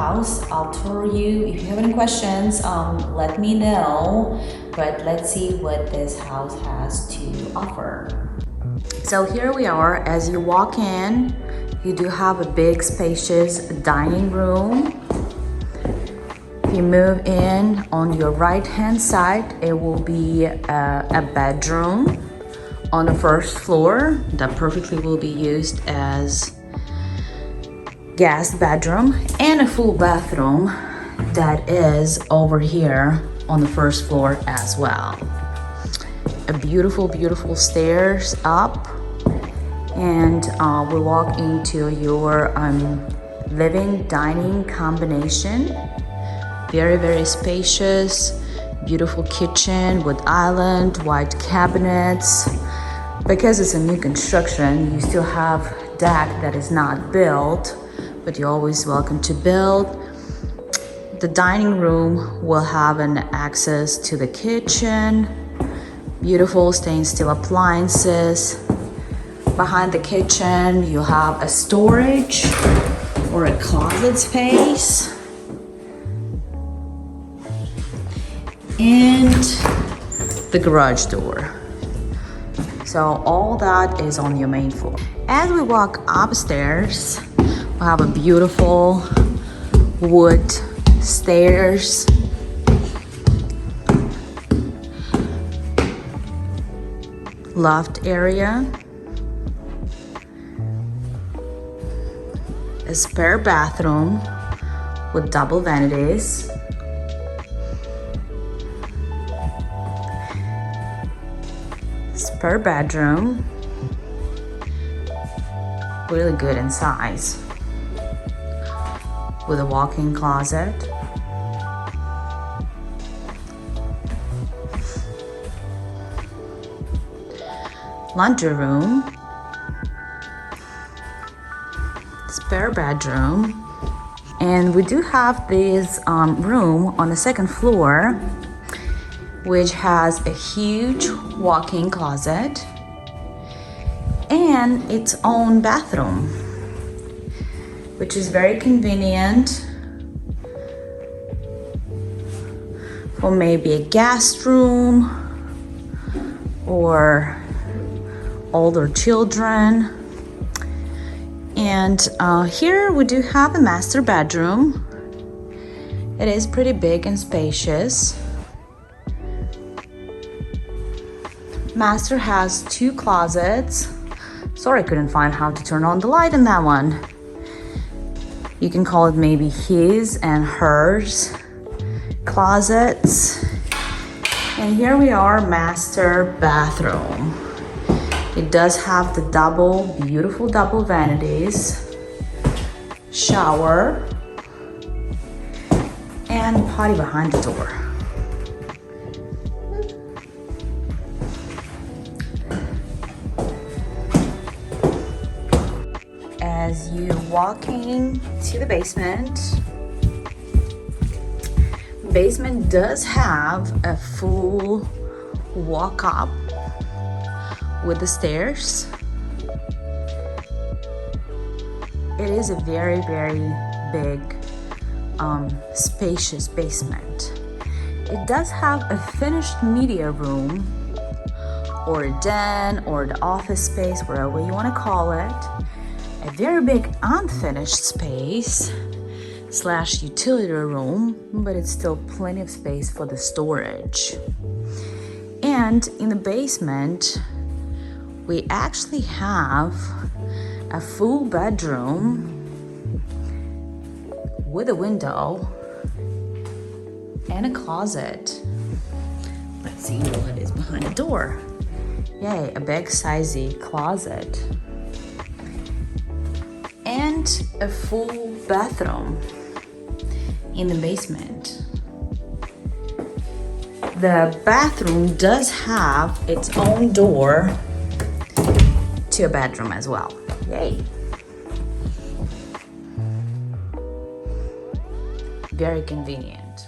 house. I'll tour you. If you have any questions, let me know. But let's see what this house has to offer. So here we are. As you walk in, you do have a big spacious dining room. If you move in on your right hand side, it will be a bedroom on the first floor that perfectly will be used as guest bedroom, and a full bathroom that is over here on the first floor as well. A beautiful, beautiful stairs up, and we walk into your living dining combination. Very, very spacious, beautiful kitchen with island, white cabinets. Because it's a new construction, you still have deck that is not built, but you're always welcome to build. The dining room will have an access to the kitchen. Beautiful stainless steel appliances. Behind the kitchen, you have a storage or a closet space. And the garage door. So all that is on your main floor. As we walk upstairs, we have a beautiful wood stairs. Loft area. A spare bathroom with double vanities. Spare bedroom. Really good in size. With a walk-in closet. Laundry room. Spare bedroom. And we do have this room on the second floor, which has a huge walk-in closet and its own bathroom, which is very convenient for maybe a guest room or older children. And here we do have a master bedroom. It is pretty big and spacious. Master has 2 closets. Sorry, I couldn't find how to turn on the light in that one. You can call it maybe his and hers closets. And here we are, master bathroom. It does have the beautiful double vanities, shower, and potty behind the door. As you walking to the basement does have a full walk up with the stairs. It is a very, very big, spacious basement. It does have a finished media room or a den or the office space, whatever you want to call it. A very big unfinished space / utility room, but it's still plenty of space for the storage. And in the basement, we actually have a full bedroom with a window and a closet. Let's see what is behind the door. Yay, a big sizey closet. And a full bathroom in the basement. The bathroom does have its own door to a bedroom as well. Yay. Very convenient.